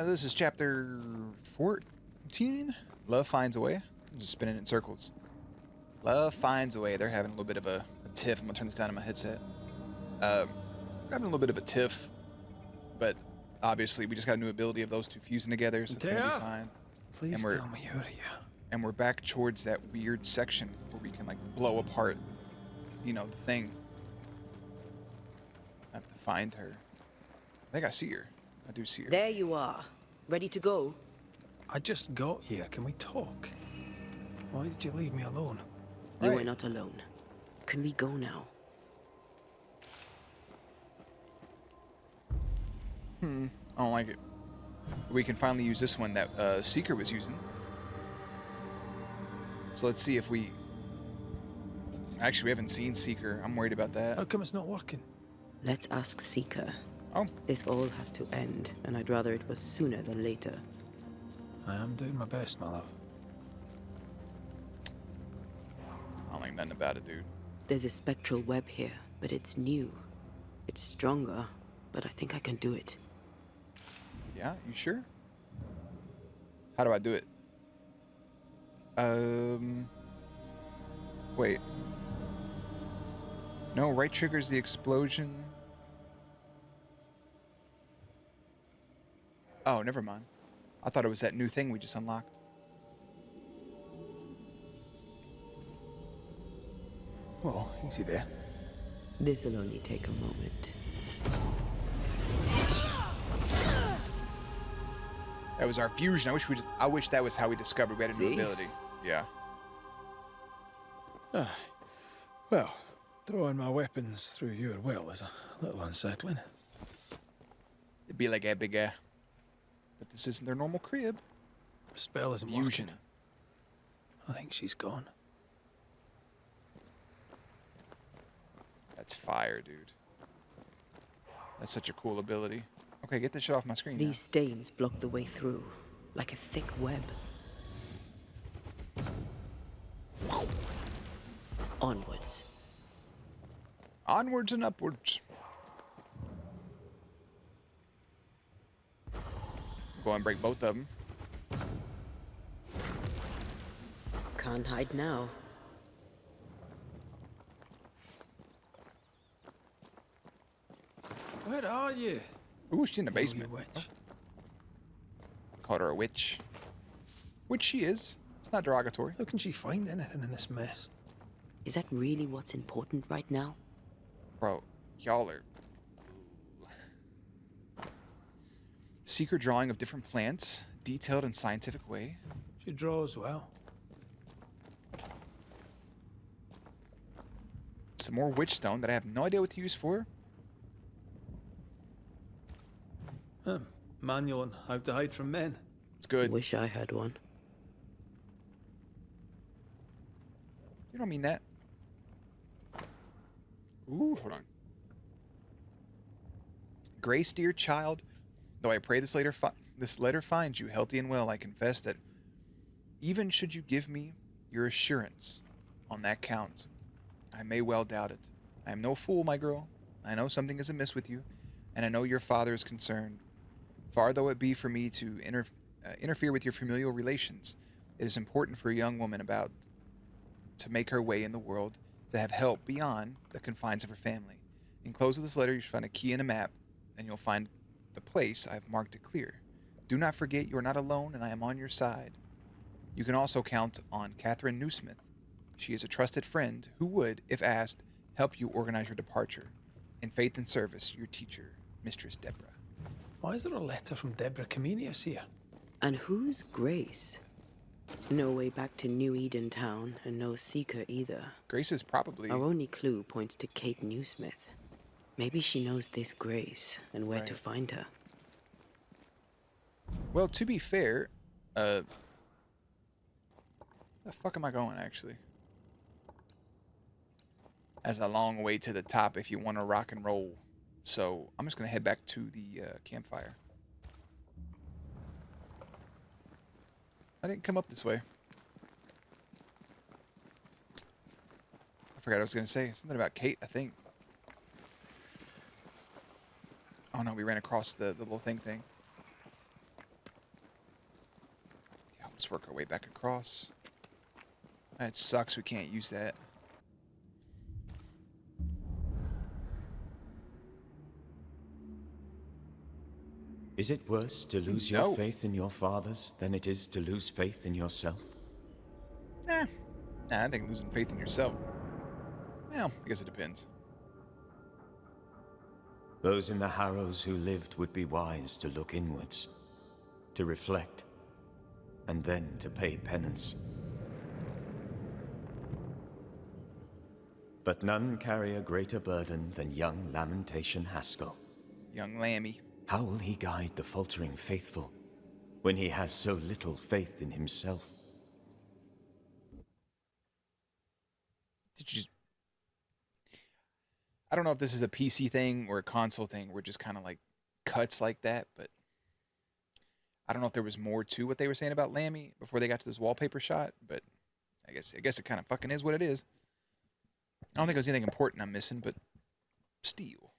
This is chapter 14. Love finds a way. I'm just spinning in circles. Love finds a way. They're having a little bit of a tiff. I'm gonna turn this down on my headset. Having a little bit of a tiff, but obviously we just got a new ability of those two fusing together, so it's gonna be fine. Please tell me you're here. And we're back towards that weird section where we can like blow apart, you know, the thing. I have to find her. I think I see her. I do see her. There you are. Ready to go? I just got here. Can we talk? Why did you leave me alone? You are not alone. Can we go now? I don't like it. We can finally use this one that Seeker was using. So let's see if we... Actually, we haven't seen Seeker. I'm worried about that. How come it's not working? Let's ask Seeker. Oh. This all has to end, and I'd rather it was sooner than later. I am doing my best, my love. I don't like nothing about it, dude. There's a spectral web here, but it's new. It's stronger, but I think I can do it. Yeah, you sure? How do I do it? Wait. No, right triggers the explosion. Oh, never mind. I thought it was that new thing we just unlocked. Whoa, easy there. This'll only take a moment. That was our fusion. I wish that was how we discovered we had a new ability. Yeah. Well, throwing my weapons through your will is a little unsettling. It'd be like Abigail. But this isn't their normal crib. The spell isn't working. I think she's gone. That's fire, dude. That's such a cool ability. Okay, get this shit off my screen. These stains block the way through, like a thick web. Onwards. Onwards and upwards. Go and break both of them. Can't hide now. Where are you? Ooh, she's in the basement. Witch. Called her a witch. Which she is. It's not derogatory. How can she find anything in this mess? Is that really what's important right now? Bro, y'all are... Secret drawing of different plants, detailed in scientific way. She draws well. Some more witch stone that I have no idea what to use for. Manual on how to hide from men. It's good. Wish I had one. You don't mean that. Ooh, hold on. Grace, dear child, though I pray this letter finds you healthy and well, I confess that even should you give me your assurance on that count, I may well doubt it. I am no fool, my girl. I know something is amiss with you, and I know your father is concerned. Far though it be for me to interfere with your familial relations, it is important for a young woman about to make her way in the world, to have help beyond the confines of her family. Enclosed with this letter, you should find a key and a map, and you'll find the place I have marked it clear. Do not forget you are not alone, and I am on your side. You can also count on Catherine Newsmith. She is a trusted friend who would, if asked, help you organize your departure. In faith and service, your teacher, Mistress Deborah. Why is there a letter from Deborah Comenius here? And who's Grace? No way back to New Eden Town, and no Seeker either. Grace is probably... Our only clue points to Kate Newsmith. Maybe she knows this Grace, and where to find her. Well, to be fair, the fuck am I going, actually? As a long way to the top if you want to rock and roll. So, I'm just going to head back to the campfire. I didn't come up this way. I forgot what I was going to say. Something about Kate, I think. Oh no, we ran across the little thing. Let's work our way back across. That sucks, we can't use that. Is it worse to lose your faith in your fathers than it is to lose faith in yourself? Nah, I think losing faith in yourself. Well, I guess it depends. Those in the Harrows who lived would be wise to look inwards, to reflect, and then to pay penance. But none carry a greater burden than young Lamentation Haskell. Young Lammy. How will he guide the faltering faithful when he has so little faith in himself? Did you... I don't know if this is a PC thing or a console thing where it just kind of like cuts like that, but I don't know if there was more to what they were saying about Lammy before they got to this wallpaper shot, but I guess it kind of fucking is what it is. I don't think there's anything important I'm missing, but still.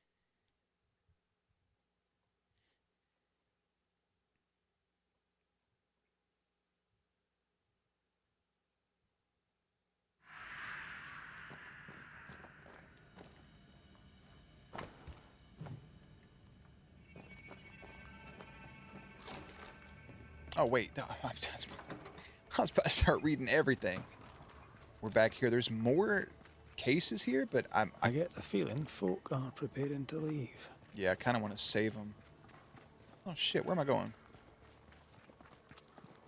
Oh, wait. No, I was about to start reading everything. We're back here. There's more cases here, but I get the feeling folk are preparing to leave. Yeah, I kind of want to save them. Oh, shit. Where am I going?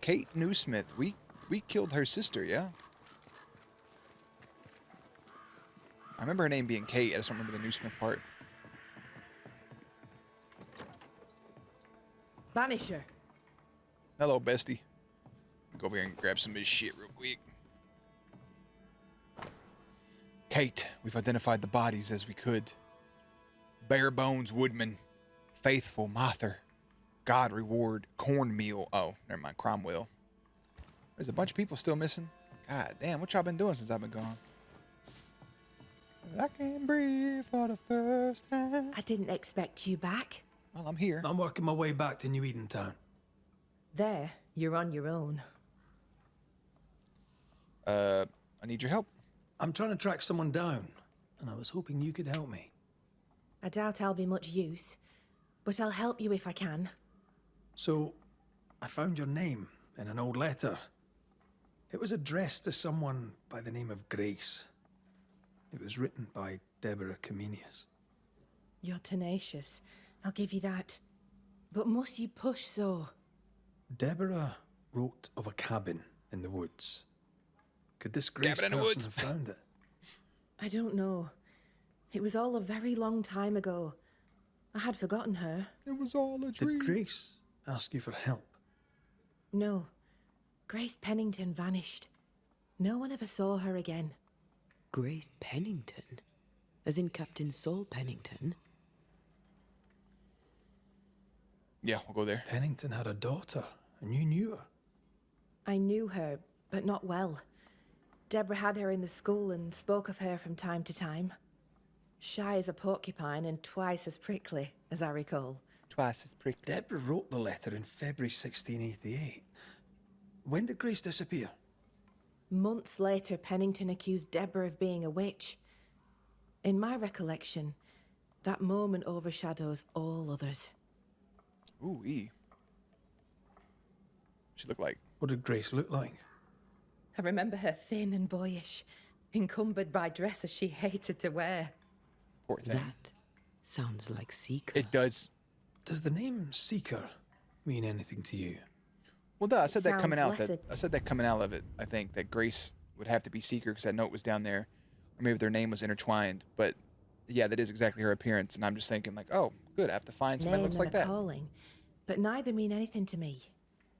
Kate Newsmith. We killed her sister, yeah? I remember her name being Kate. I just don't remember the Newsmith part. Banisher. Hello, bestie. Go over here and grab some of this shit real quick. Kate, we've identified the bodies as we could. Bare Bones Woodman, Faithful Mather, God Reward, Cornmeal. Oh, never mind, Cromwell. There's a bunch of people still missing. God damn, what y'all been doing since I've been gone? I can't breathe for the first time. I didn't expect you back. Well, I'm here. I'm working my way back to New Eden Town. There, you're on your own. I need your help. I'm trying to track someone down, and I was hoping you could help me. I doubt I'll be much use, but I'll help you if I can. So, I found your name in an old letter. It was addressed to someone by the name of Grace. It was written by Deborah Comenius. You're tenacious, I'll give you that. But must you push so? Deborah wrote of a cabin in the woods. Could this Grace Cabin in the person woods. have found it? I don't know. It was all a very long time ago. I had forgotten her. It was all a dream. Did Grace ask you for help? No. Grace Pennington vanished. No one ever saw her again. Grace Pennington? As in Captain Saul Pennington? Yeah, we'll go there. Pennington had a daughter, and you knew her. I knew her, but not well. Deborah had her in the school and spoke of her from time to time. Shy as a porcupine and twice as prickly, as I recall. Twice as prickly. Deborah wrote the letter in February 1688. When did Grace disappear? Months later, Pennington accused Deborah of being a witch. In my recollection, that moment overshadows all others. Ooh-wee. She looked like... What did Grace look like? I remember her thin and boyish, encumbered by dresses she hated to wear. Poor thing. That sounds like Seeker. It does. Does the name Seeker mean anything to you? Well, duh, I said that coming sounds out. less I said that coming out of it. I think that Grace would have to be Seeker because that note was down there, or maybe their name was intertwined. But yeah, that is exactly her appearance, and I'm just thinking like, oh, good, I have to find somebody that Name looks like and a that. calling, but neither mean anything to me.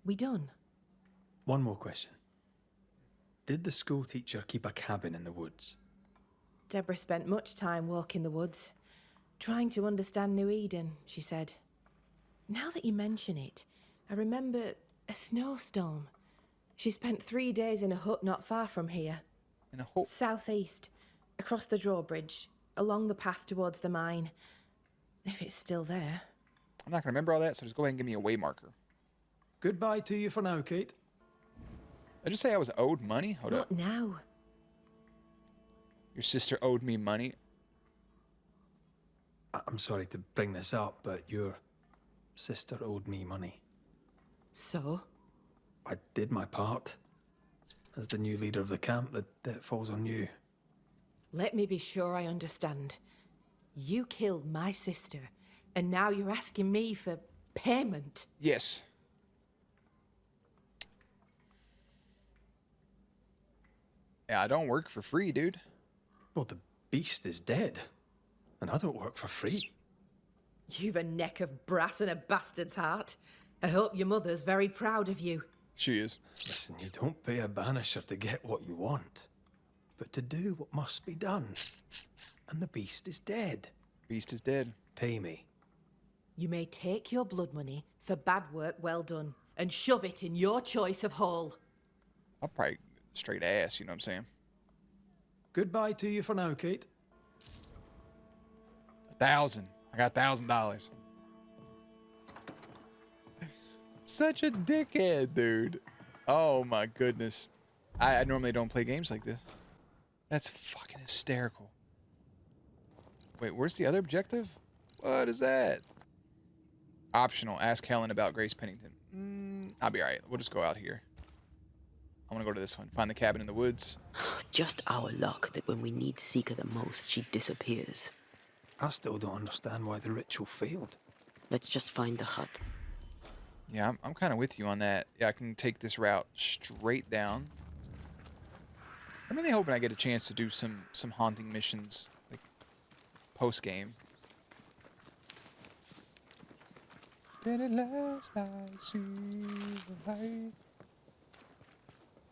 We done? One more question. Did the school teacher keep a cabin in the woods? Deborah spent much time walking the woods, trying to understand New Eden, she said. Now that you mention it, I remember a snowstorm. She spent 3 days in a hut not far from here. In a whole... Southeast, across the drawbridge, along the path towards the mine. If it's still there. I'm not going to remember all that, so just go ahead and give me a way marker. Goodbye to you for now, Kate. I just say I was owed money? Hold up. What now? Your sister owed me money? I'm sorry to bring this up, but your sister owed me money. So? I did my part. As the new leader of the camp, the debt falls on you. Let me be sure I understand. You killed my sister, and now you're asking me for payment? Yes. Yeah, I don't work for free, dude. Well, the beast is dead, and I don't work for free. You've a neck of brass and a bastard's heart. I hope your mother's very proud of you. She is. Listen, you don't pay a banisher to get what you want, but to do what must be done. And the beast is dead. Beast is dead. Pay me. You may take your blood money for bad work well done, and shove it in your choice of hole. I'll probably straight ass, you know what I'm saying? Goodbye to you for now, Kate. 1,000. I got $1,000. Such a dickhead, dude. Oh my goodness. I normally don't play games like this. That's fucking hysterical. Wait, where's the other objective? What is that? Optional. Ask Helen about Grace Pennington. I'll be alright. We'll just go out here. I want to go to this one. Find the cabin in the woods. Just our luck that when we need Seeker the most, she disappears. I still don't understand why the ritual failed. Let's just find the hut. Yeah, I'm kind of with you on that. Yeah, I can take this route straight down. I'm really hoping I get a chance to do some haunting missions, like, post-game. Then at last I see the light.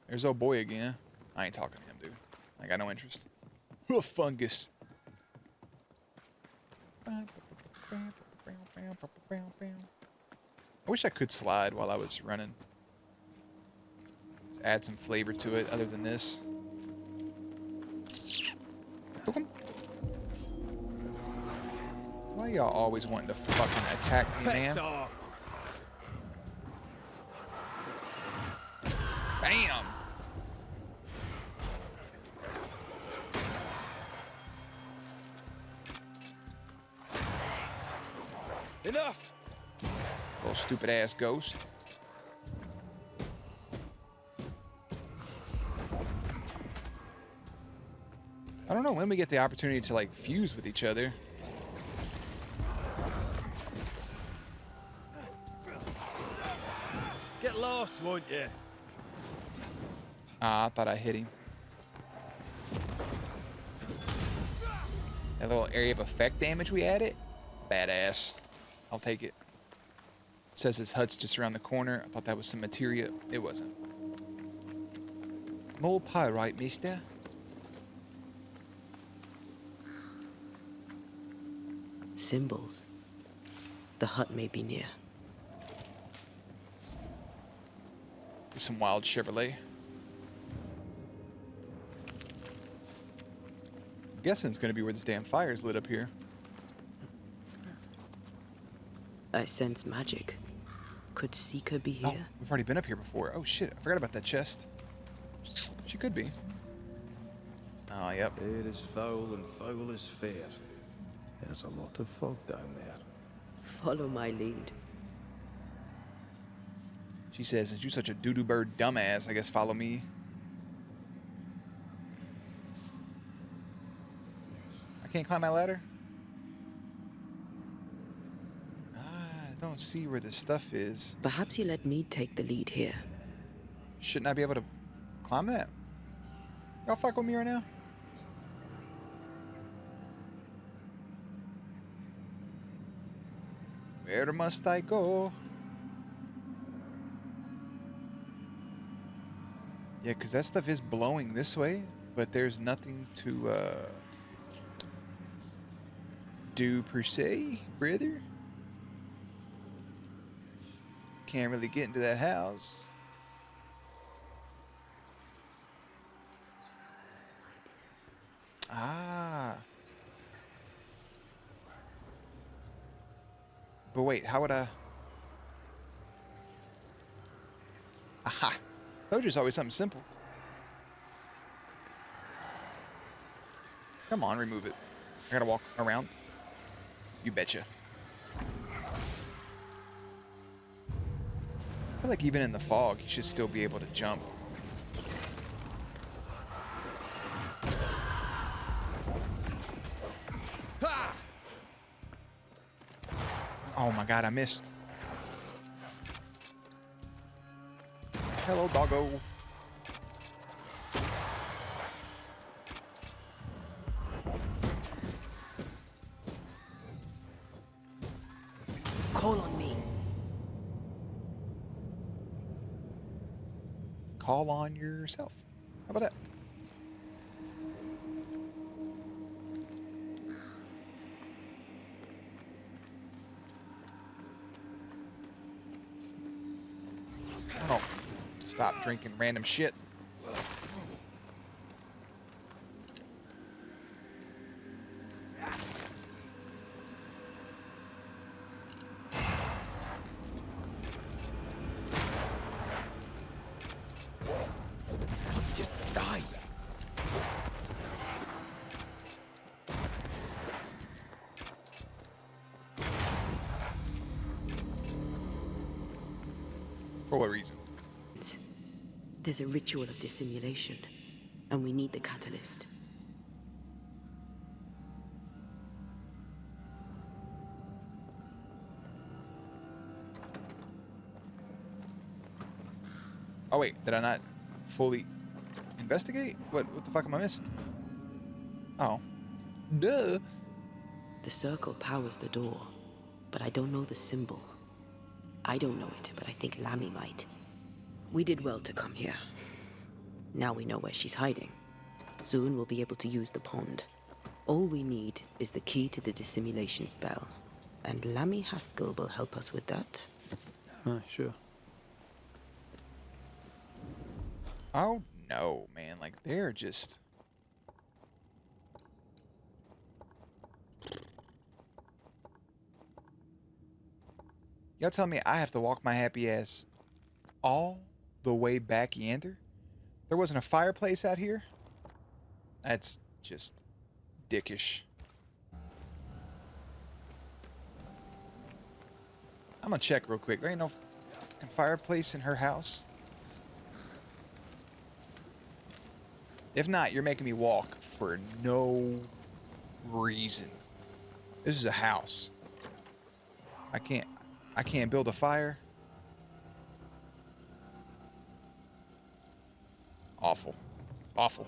There's old boy again. I ain't talking to him, dude. I got no interest. Oh, fungus. I wish I could slide while I was running. Just add some flavor to it other than this. Okay. Why y'all always wanting to fucking attack me, man? off. Bam! Enough! Little stupid ass ghost. I don't know when we get the opportunity to like fuse with each other. Get lost, won't you? Ah, I thought I hit him. That little area of effect damage we added? Badass. I'll take it. Says his hut's just around the corner. I thought that was some materia. It wasn't. More pyrite, mister. Symbols. The hut may be near. Some wild Chevrolet. I'm guessing it's gonna be where this damn fire's lit up here. I sense magic. Could Seeker be here? Oh, we've already been up here before. Oh shit, I forgot about that chest. She could be. Oh, yep. Air is foul and foul is fair. There's a lot of fog down there. Follow my lead. She says, since you're such a doo-doo bird dumbass, I guess follow me. I can't climb my ladder? I don't see where the stuff is. Perhaps you let me take the lead here. Shouldn't I be able to climb that? Y'all fuck with me right now? Where must I go? Yeah, because that stuff is blowing this way, but there's nothing to do per se, brother. Can't really get into that house. Ah. But wait, how would I... Aha. Told you it's always something simple. Come on, remove it. I gotta walk around. You betcha. I feel like even in the fog, you should still be able to jump. Oh my god, I missed. Hello, doggo. Call on me. Call on yourself. How about that? Oh, stop drinking random shit. Just die. For what reason? There's a ritual of dissimulation, and we need the catalyst. Oh wait, did I not fully investigate? What the fuck am I missing? Oh. Duh. The circle powers the door, but I don't know the symbol. I don't know it, but I think Lammy might. We did well to come here. Now we know where she's hiding. Soon we'll be able to use the pond. All we need is the key to the dissimulation spell, and Lammy Haskell will help us with that. Sure. Oh no, man. Like, they're just... Y'all telling me I have to walk my happy ass all the way back yonder? There wasn't a fireplace out here? That's just dickish. I'm gonna check real quick. There ain't no fucking fireplace in her house. If not, you're making me walk for no reason. This is a house. I can't build a fire. Awful. Awful.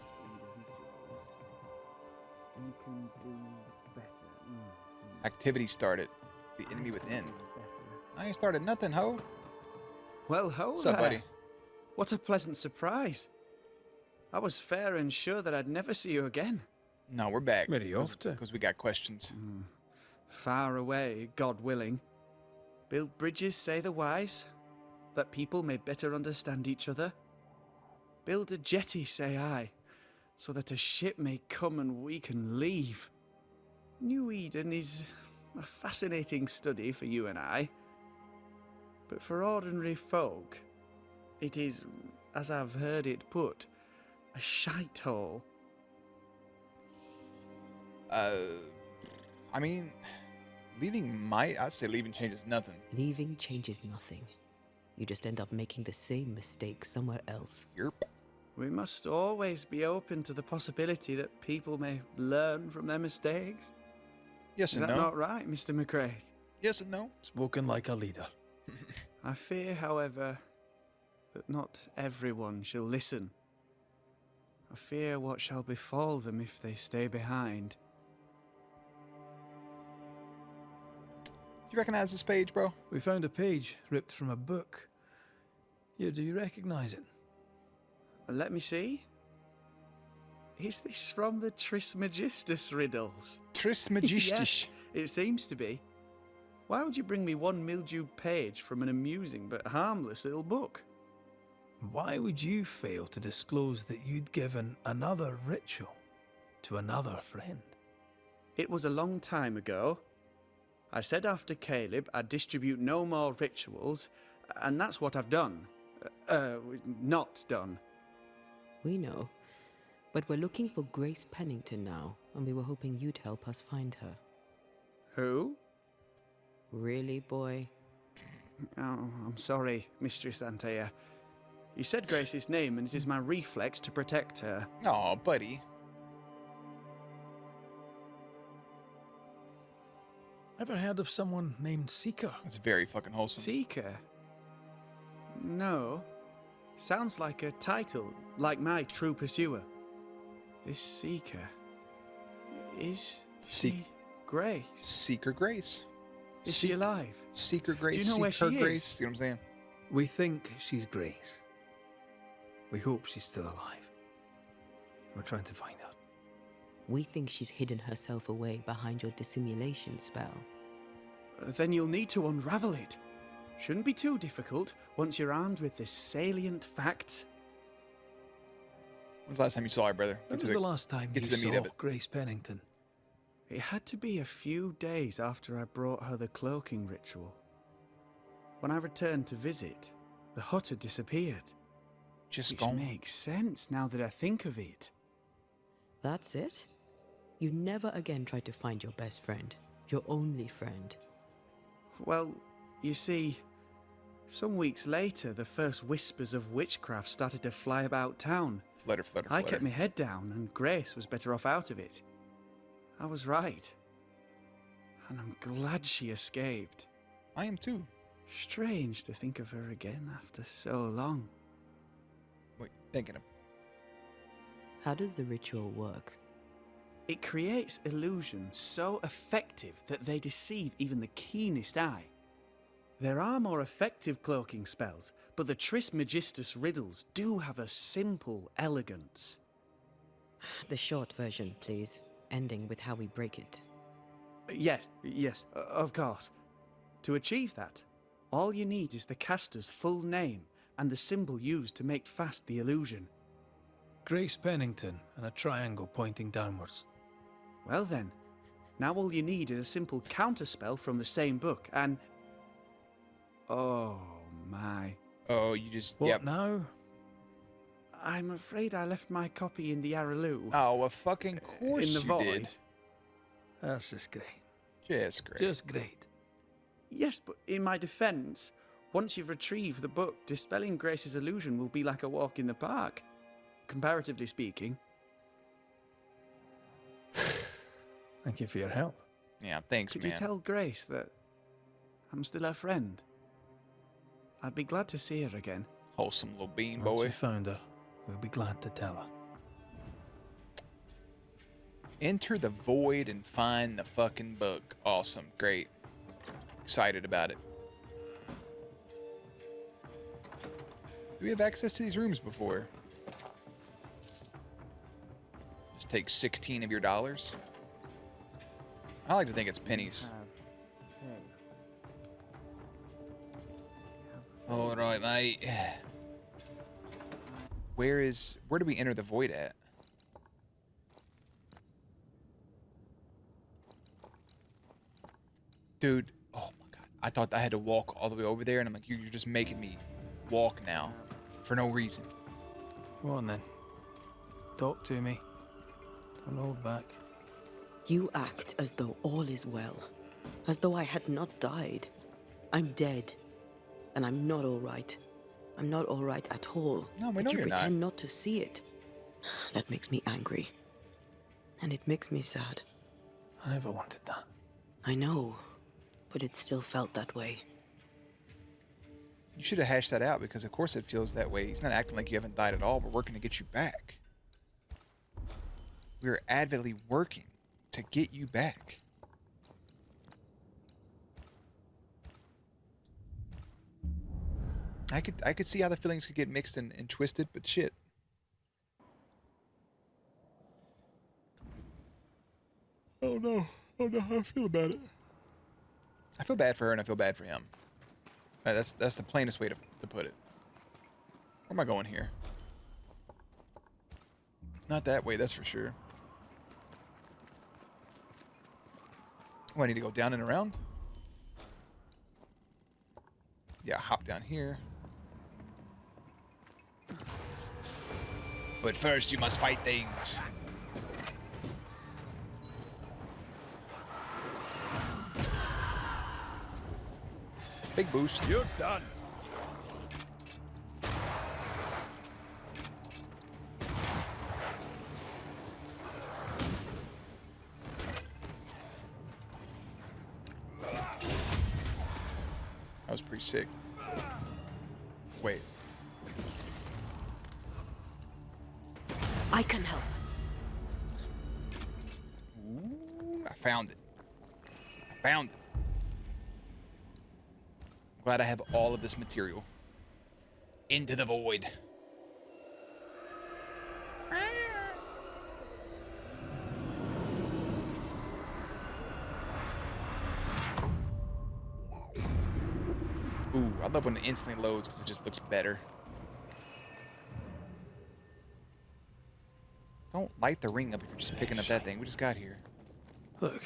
Activity started. The enemy within. I ain't started nothing, ho. Well, ho What's up, there. buddy? What a pleasant surprise. I was fair and sure that I'd never see you again. No, we're back. Where are you off to? Because we got questions. Far away, God willing. Build bridges, say the wise, that people may better understand each other. Build a jetty, say I, so that a ship may come and we can leave. New Eden is a fascinating study for you and I. But for ordinary folk, it is, as I've heard it put, a shite hole. I mean, I'd say leaving changes nothing. Leaving changes nothing. You just end up making the same mistake somewhere else. Yerp. We must always be open to the possibility that people may learn from their mistakes. Yes Is and that no. not right, Mr. McCraith? Yes and no. Spoken like a leader. I fear, however, that not everyone shall listen. I fear what shall befall them if they stay behind. Do you recognize this page, bro? We found a page ripped from a book. Here, do you recognize it? Let me see. Is this from the Trismegistus riddles? Trismegistus. Yeah, it seems to be. Why would you bring me one mildewed page from an amusing but harmless little book? Why would you fail to disclose that you'd given another ritual to another friend? It was a long time ago. I said after Caleb I'd distribute no more rituals, and that's what I've done. not done. We know. But we're looking for Grace Pennington now, and we were hoping you'd help us find her. Who? Really, boy? Oh, I'm sorry, Mistress Antea. You said Grace's name, and it is my reflex to protect her. Aw, buddy. Ever heard of someone named Seeker? That's very fucking wholesome. Seeker? No. Sounds like a title, like my true pursuer. This Seeker... Is she Grace? Seeker Grace. Is she alive? Seeker Grace. Do you know where Seek her she Grace. is? See what I'm saying? We think she's Grace. We hope she's still alive. We're trying to find her. We think she's hidden herself away behind your dissimulation spell. Then you'll need to unravel it. Shouldn't be too difficult once you're armed with the salient facts. When's the last time you saw her, brother? When was the last time you get to the meat saw of it. Grace Pennington? It had to be a few days after I brought her the cloaking ritual. When I returned to visit, the hut had disappeared. Just Which gone. makes sense now that I think of it. That's it? You never again tried to find your best friend, your only friend. Well, you see, some weeks later, the first whispers of witchcraft started to fly about town. Flutter, flutter, I flutter. kept my head down, and Grace was better off out of it. I was right. And I'm glad she escaped. I am too. Strange to think of her again after so long. Wait, thinking of. How does the ritual work? It creates illusions so effective that they deceive even the keenest eye. There are more effective cloaking spells, but the Trismegistus riddles do have a simple elegance. The short version, please, ending with how we break it. Yes, of course. To achieve that, all you need is the caster's full name and the symbol used to make fast the illusion. Grace Pennington and a triangle pointing downwards. Well then, now all you need is a simple counterspell from the same book, and... Oh my. Oh, you just. What Yep. now? I'm afraid I left my copy in the Araloo. Oh, well, fucking course in the you void. did. That's just great. Just great. Just great. Yes, but in my defense, once you've retrieved the book, dispelling Grace's illusion will be like a walk in the park. Comparatively speaking. Thank you for your help. Yeah, thanks, Could man. you tell Grace that I'm still her friend? I'd be glad to see her again. Wholesome little bean Once boy. we found her, we'll be glad to tell her. Enter the void and find the fucking book. Awesome. Great. Excited about it. Do we have access to these rooms before? Just take 16 of your dollars. I like to think it's pennies. All right, mate. Where do we enter the void at? Dude, oh my god. I thought I had to walk all the way over there, and I'm like, you're just making me walk now. For no reason. Come on then. Talk to me. Don't hold back. You act as though all is well, as though I had not died. I'm dead, and I'm not all right. I'm not all right at all. No, we but know you you're not. pretend not to see it. That makes me angry. And it makes me sad. I never wanted that. I know, but it still felt that way. You should have hashed that out, because of course it feels that way. He's not acting like you haven't died at all. We're working to get you back. We're avidly working to get you back. I could see how the feelings could get mixed and twisted, but shit. Oh no. I don't know how I feel about it. I feel bad for her and I feel bad for him. That's the plainest way to put it. Where am I going here? Not that way, that's for sure. Oh, I need to go down and around? Yeah, hop down here. But first, you must fight things. Big boost. You're done. That was pretty sick. Wait. I can help. Ooh, I found it. I found it. Glad I have all of this material. Into the void. Ooh, I love when it instantly loads because it just looks better. Don't light the ring up if you're just picking up that thing. We just got here. Look,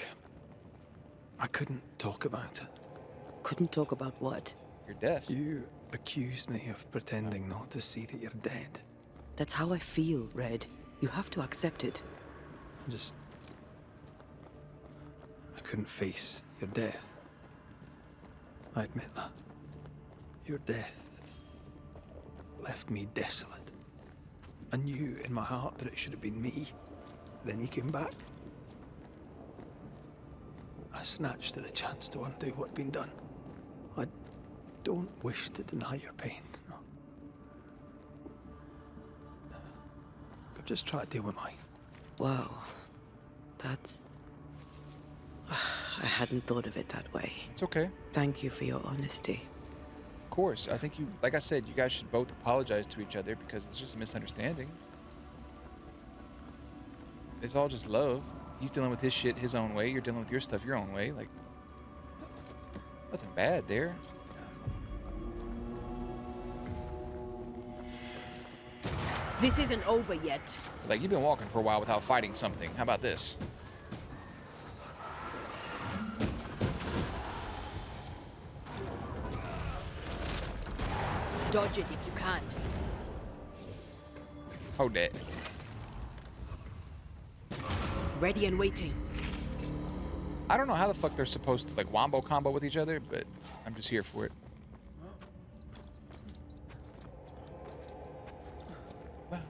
I couldn't talk about it. Couldn't talk about what? You're deaf. You accused me of pretending not to see that you're dead. That's how I feel, Red. You have to accept it. I couldn't face your death. I admit that. Your death left me desolate. I knew in my heart that it should have been me. Then you came back. I snatched at the chance to undo what'd been done. I don't wish to deny your pain. No. I'm just trying to deal with mine. Wow. That's... I hadn't thought of it that way. It's okay. Thank you for your honesty. Of course. I think you, like I said, you guys should both apologize to each other because it's just a misunderstanding. It's all just love. He's dealing with his shit his own way. You're dealing with your stuff your own way. Like, nothing bad there. This isn't over yet. Like, you've been walking for a while without fighting something. How about this? Dodge it if you can. Hold that. Ready and waiting. I don't know how the fuck they're supposed to, like, wombo combo with each other, but I'm just here for it. Well,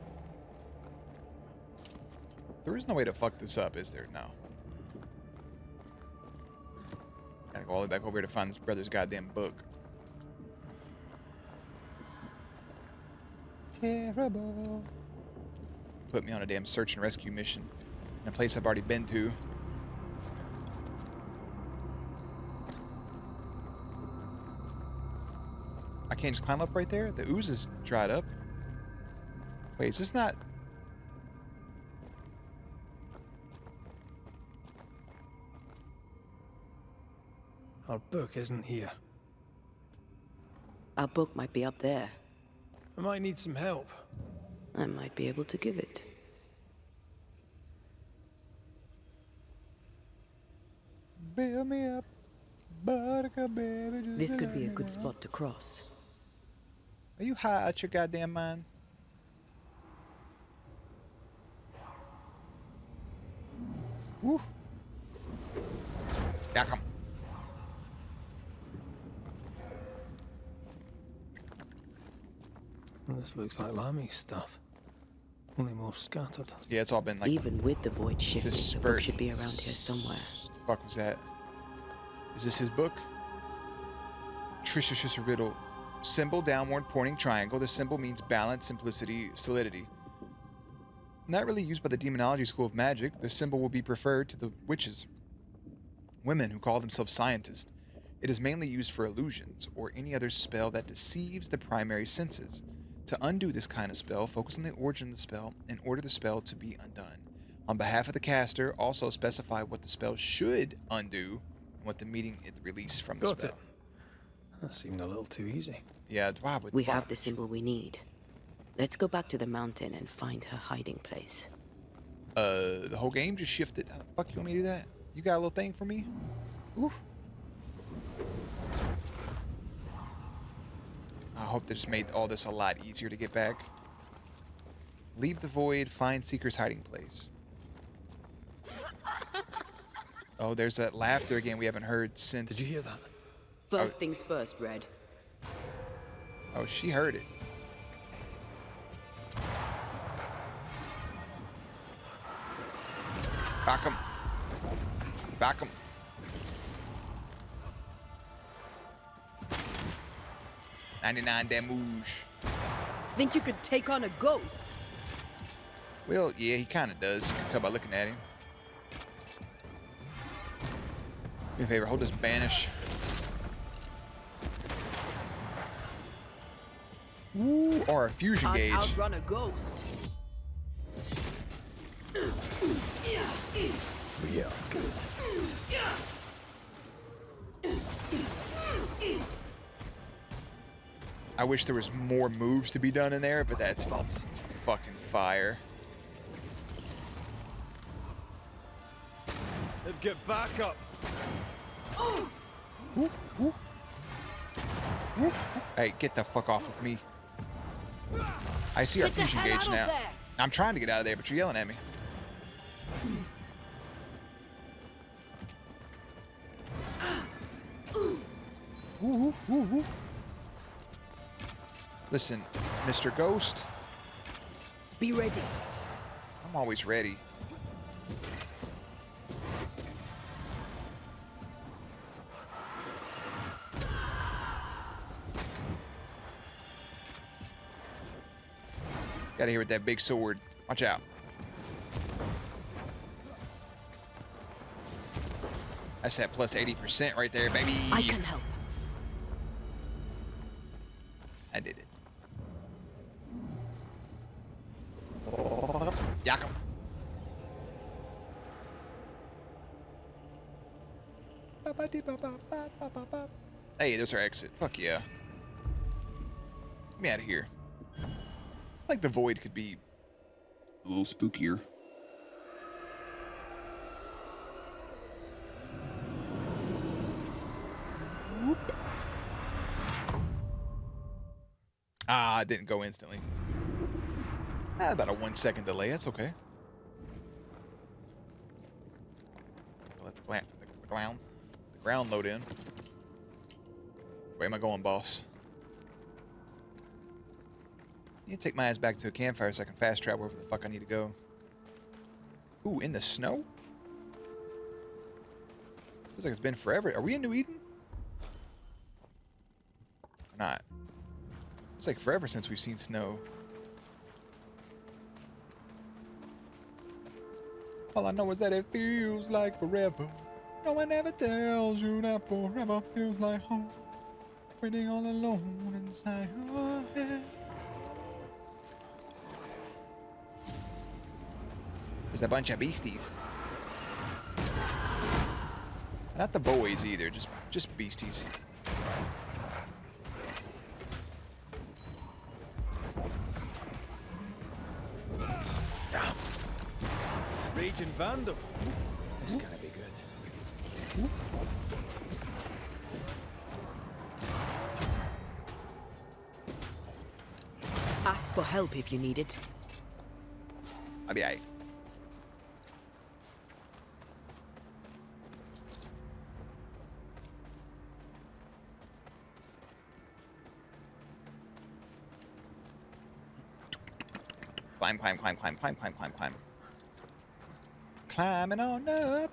there is no way to fuck this up, is there? No. Gotta go all the way back over here to find this brother's goddamn book. Terrible. Put me on a damn search and rescue mission in a place I've already been to. I can't just climb up right there? The ooze is dried up. Wait, is this not... Our book isn't here. Our book might be up there. I might need some help. I might be able to give it. Build me up, buttercup baby. This could be a good spot to cross. Are you high out your goddamn mind? Woo. Yeah, come. Well, this looks like Lami's stuff. Only more scattered. Yeah, it's all been like... Even with the void shifting, the book dispersed. should be around here somewhere. What the fuck was that? Is this his book? Trisha Riddle. Symbol downward pointing triangle. The symbol means balance, simplicity, solidity. Not really used by the Demonology School of Magic, the symbol will be preferred to the witches, women who call themselves scientists. It is mainly used for illusions or any other spell that deceives the primary senses. To undo this kind of spell, focus on the origin of the spell and order the spell to be undone. On behalf of the caster, also specify what the spell should undo and what the meaning it released from the Got spell. it. That seemed a little too easy. Yeah, wow, We have the symbol we need. Let's go back to the mountain and find her hiding place. The whole game just shifted. How the fuck you want me to do that? You got a little thing for me? Oof. I hope they just made all this a lot easier to get back. Leave the void, find Seeker's hiding place. Oh, there's that laughter again we haven't heard since... Did you hear that? First things first, Red. Oh, she heard it. Back him. Back him. $99 damage. Think you could take on a ghost? Well, yeah, he kind of does. You can tell by looking at him. Do me a favor, hold this banish. Ooh, or a fusion gauge. I'll outrun a ghost. We are good. I wish there was more moves to be done in there, but that's fucking fire. Get back up. Hey, get the fuck off of me. I see our fusion gauge now. I'm trying to get out of there, but you're yelling at me. Listen, Mr. Ghost. Be ready. I'm always ready. Got here with that big sword. Watch out. That's that plus 80% right there, baby. I can help. I did it. Yak 'em. Hey, there's our exit. Fuck yeah. Get me out of here. I think the void could be a little spookier. Whoop. Ah, it didn't go instantly. About a 1 second delay. That's okay. Let the ground load in. Where am I going, boss? You need to take my ass back to a campfire so I can fast travel wherever the fuck I need to go. Ooh, in the snow? Feels like it's been forever. Are we in New Eden? Or not? It's like forever since we've seen snow. All I know is that it feels like forever. No one ever tells you that forever feels like home. Waiting all alone inside your head. There's a bunch of beasties. Not the boys either, just beasties. Damn. Raging Vandal. This is gonna be good. Ask for help if you need it. I'll be aight. Climb, climb, climb, climb, climb, climb, climb, climb. Climbing on up.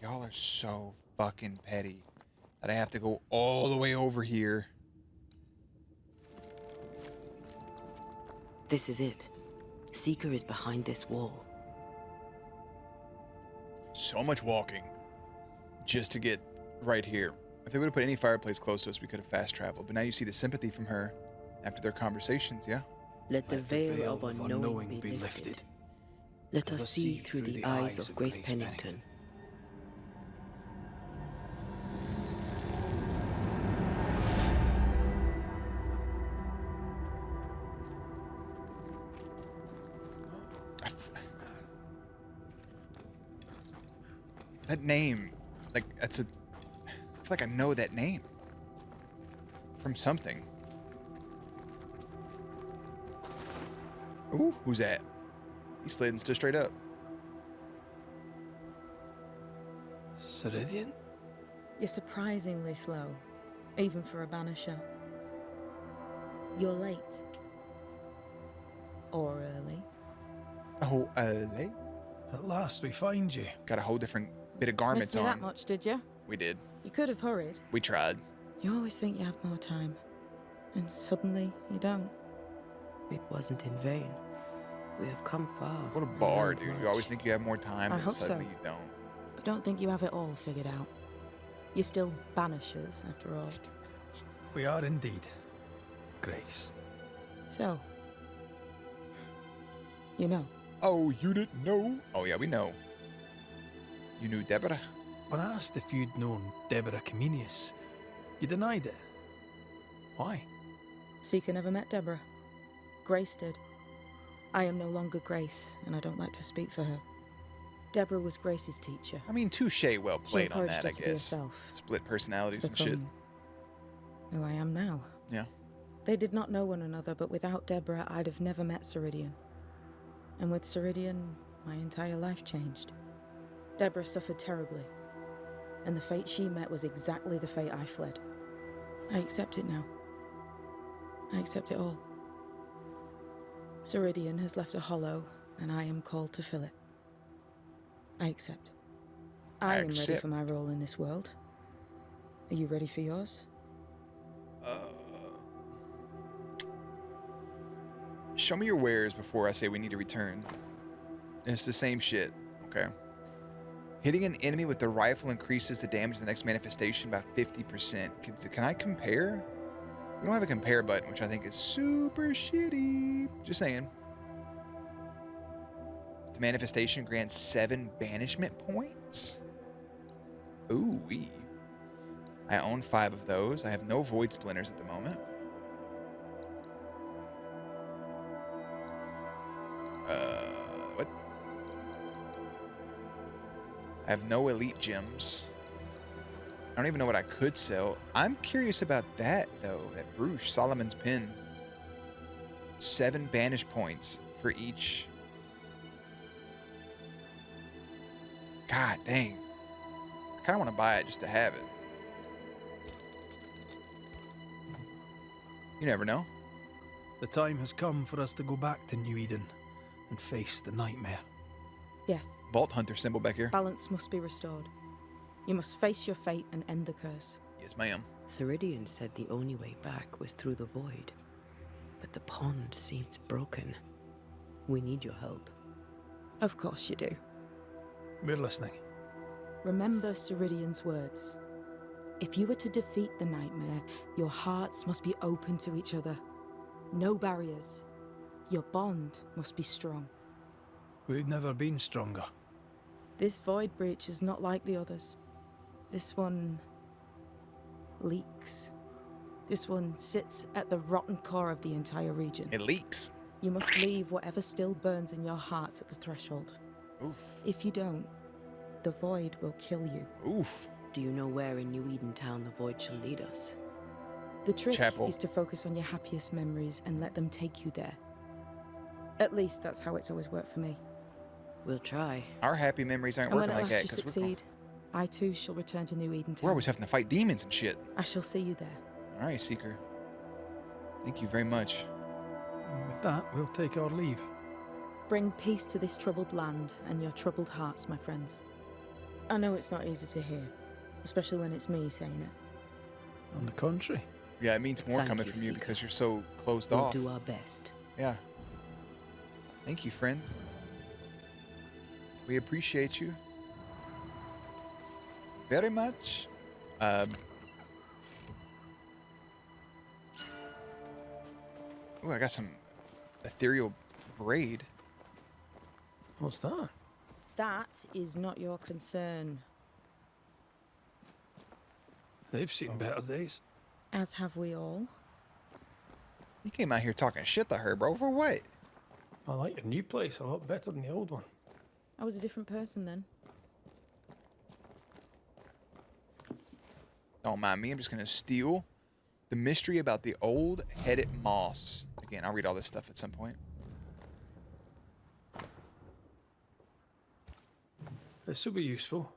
Y'all are so fucking petty that I have to go all the way over here. This is it. Seeker is behind this wall. So much walking just to get right here. If they would have put any fireplace close to us, we could have fast traveled. But now you see the sympathy from her after their conversations, yeah? Let the veil of unknowing be lifted. Let us see through the eyes of Grace Pennington. That name, like, I feel like I know that name from something. Ooh, who's that? He slid and stood straight up. Ceridian? You're surprisingly slow, even for a banisher. You're late. Or early. Oh, late? At last we find you. Got a whole different bit of garments Missed me on. that much, did you? We did. You could have hurried. We tried. You always think you have more time. And suddenly, you don't. It wasn't in vain. We have come far. What a and bar, learned dude. much. You always think you have more time, I and hope so. suddenly you don't. But don't think you have it all figured out. You're still banishers, after all. We are indeed. Grace. So, you know. Oh, you didn't know? Oh, yeah, we know. You knew Deborah? When I asked if you'd known Deborah Comenius, you denied it. Why? Seeker never met Deborah. Grace did. I am no longer Grace, and I don't like to speak for her. Deborah was Grace's teacher. I mean, touche, well She played on encouraged that, her I to be guess. herself. Split personalities and shit. Become who I am now. Yeah. They did not know one another, but without Deborah, I'd have never met Ceridian. And with Ceridian, my entire life changed. Deborah suffered terribly, and the fate she met was exactly the fate I fled. I accept it now. I accept it all. Ceridian has left a hollow, and I am called to fill it. I accept. I am ready accept. for my role in this world. Are you ready for yours? Show me your wares before I say we need to return. It's the same shit, okay? Hitting an enemy with the rifle increases the damage of the next manifestation by 50%. Can I compare? We don't have a compare button, which I think is super shitty. Just saying. The manifestation grants 7 banishment points. Ooh-wee. I own 5 of those. I have no void splinters at the moment. What? I have no elite gems. I don't even know what I could sell. I'm curious about that, though. That Bruce, Solomon's Pen. 7 banish points for each. God dang. I kind of want to buy it just to have it. You never know. The time has come for us to go back to New Eden and face the nightmare. Yes. Vault Hunter symbol back here. Balance must be restored. You must face your fate and end the curse. Yes, ma'am. Ceridian said the only way back was through the void. But the pond seems broken. We need your help. Of course you do. We're listening. Remember Ceridian's words. If you were to defeat the nightmare, your hearts must be open to each other. No barriers. Your bond must be strong. We've never been stronger. This void breach is not like the others. This one leaks. This one sits at the rotten core of the entire region. It leaks. You must leave whatever still burns in your hearts at the threshold. Oof. If you don't, the void will kill you. Oof. Do you know where in New Eden Town the void shall lead us? The trick Chapel. is to focus on your happiest memories and let them take you there. At least that's how it's always worked for me. We'll try. Our happy memories aren't And when working at like last that you because succeed, I too shall return to New Eden Town. we're always having to fight demons and shit. I shall see you there. All right, Seeker. Thank you very much. And with that, we'll take our leave. Bring peace to this troubled land and your troubled hearts, my friends. I know it's not easy to hear, especially when it's me saying it. On the contrary, Yeah, it means more Thank coming you, from you Seeker. because you're so closed We'll off. do our best. Yeah. Thank you, friend. We appreciate you very much. Ooh, I got some ethereal braid. what's that? That is not your concern, They've seen better days. as have we all. You came out here talking shit to her, bro. For what? I like your new place a lot better than the old one. I was a different person then. Don't mind me. I'm just going to steal The Mystery About the Old Headed Moss. Again, I'll read all this stuff at some point. This will be useful.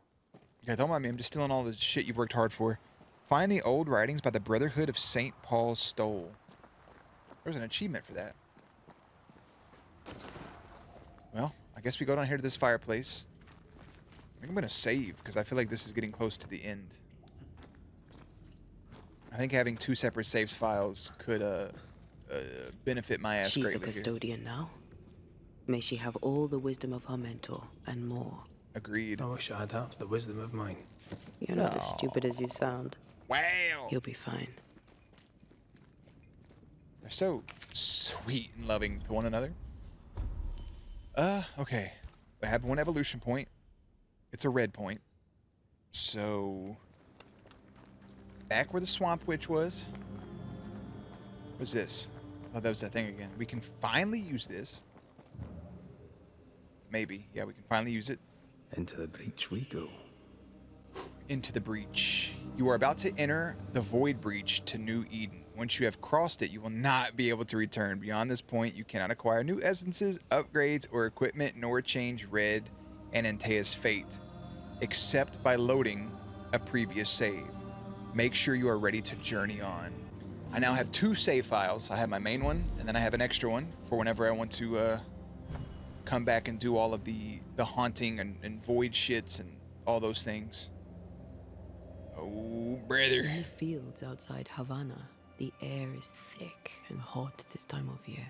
Yeah, don't mind me. I'm just stealing all the shit you've worked hard for. Find the old writings by the Brotherhood of St. Paul's Stole. There's an achievement for that. Well, I guess we go down here to this fireplace. I think I'm going to save, because I feel like this is getting close to the end. I think having 2 separate saves files could benefit my ass She's greatly the here. custodian now. May she have all the wisdom of her mentor and more. Agreed. I wish I had half the wisdom of mine. You're not as stupid as you sound. Wow. You'll be fine. They're so sweet and loving to one another. Okay. I have 1 evolution point. It's a red point. So, back where the Swamp Witch was. What's this? Oh, that was that thing again. We can finally use this. Maybe. Yeah, we can finally use it. Into the breach we go. Into the breach. You are about to enter the Void Breach to New Eden. Once you have crossed it, you will not be able to return. Beyond this point, you cannot acquire new essences, upgrades, or equipment, nor change Red and Antaea's fate, except by loading a previous save. Make sure you are ready to journey on. I now have 2 save files. I have my main one, and then I have an extra one for whenever I want to come back and do all of the haunting and void shits and all those things. Oh, brother. In the fields outside Havana, the air is thick and hot this time of year.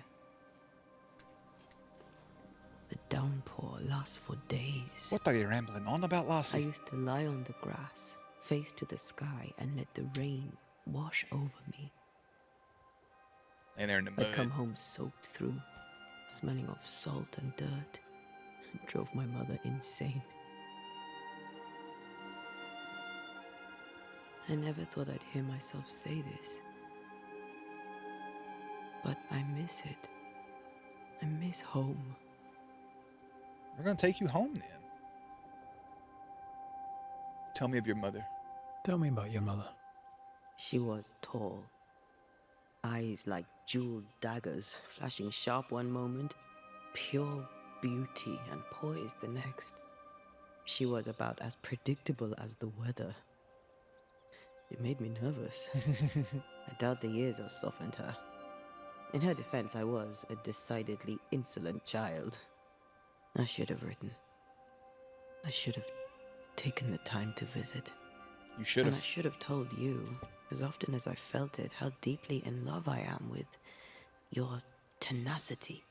The downpour lasts for days. What are you rambling on about, I Lassie? used to lie on the grass, face to the sky, and let the rain wash over me. And they're in the mud. I'd come home soaked through, smelling of salt and dirt. It drove my mother insane. I never thought I'd hear myself say this. But I miss it. I miss home. We're gonna take you home then. Tell me of your mother. Tell me about your mother. She was tall. Eyes like jeweled daggers, flashing sharp one moment, pure beauty and poise the next. She was about as predictable as the weather. It made me nervous. I doubt the years have softened her. In her defense, I was a decidedly insolent child. I should have written. I should have taken the time to visit. You should And I have. should have told you, as often as I felt it, how deeply in love I am with your tenacity.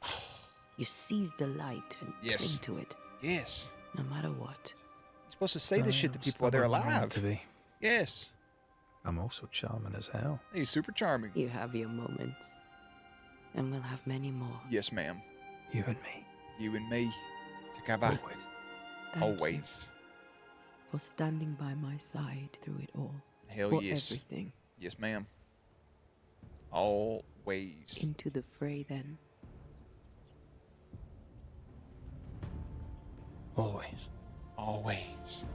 You seize the light and Yes. cling to it, Yes. no matter what. You're supposed to say this shit to I'm people while they're stubborn and wrong alive. To be. Yes. I'm also charming as hell. He's super charming. You have your moments, and we'll have many more. Yes, ma'am. You and me. You and me. Together. Always. Thank you Always. for standing by my side through it all. Hell for yes. everything. Yes, ma'am. Always. Into the fray, then. Always. Always.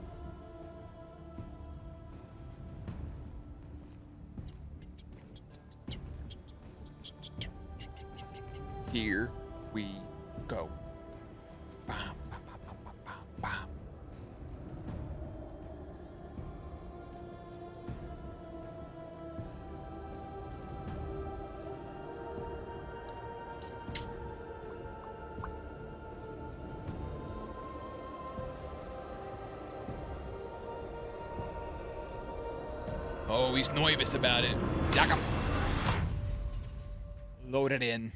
Here we go. Bam, bam, bam, bam, bam, bam, bam. Oh, he's nervous about it. Yakum. Load it in.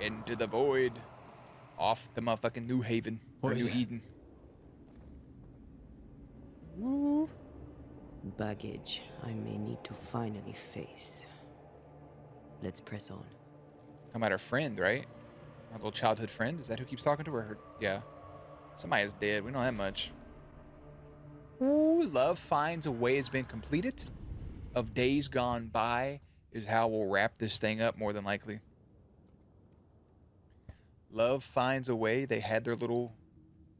Into the void. Off the motherfucking New Haven. What or is New it? Eden. Woo. Baggage I may need to finally face. Let's press on. Talking about our friend, right? Our little childhood friend. Is that who keeps talking to her? Yeah. Somebody is dead. We know that much. Ooh, love finds a way has been completed. Of days gone by, is how we'll wrap this thing up, more than likely. Love finds a way. They had their little,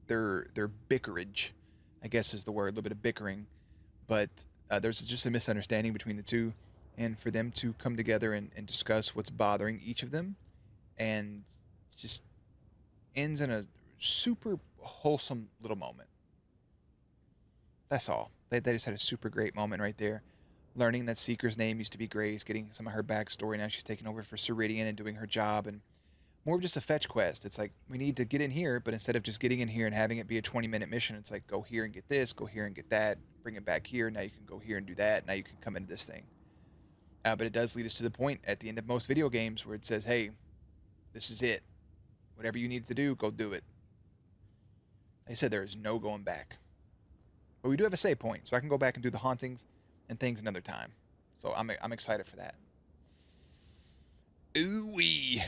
their bickerage, I guess is the word, a little bit of bickering. But there's just a misunderstanding between the two. And for them to come together and discuss what's bothering each of them, and just ends in a super wholesome little moment. That's all. They just had a super great moment right there. Learning that Seeker's name used to be Grace, getting some of her backstory. Now she's taking over for Ceridian and doing her job, and more of just a fetch quest. It's like, we need to get in here, but instead of just getting in here and having it be a 20-minute mission, it's like, go here and get this, go here and get that, bring it back here. Now you can go here and do that. Now you can come into this thing. But it does lead us to the point at the end of most video games where it says, hey, this is it. Whatever you need to do, go do it. Like I said, there is no going back. But we do have a save point, so I can go back and do the hauntings and things another time. So I'm excited for that. Ooh-wee.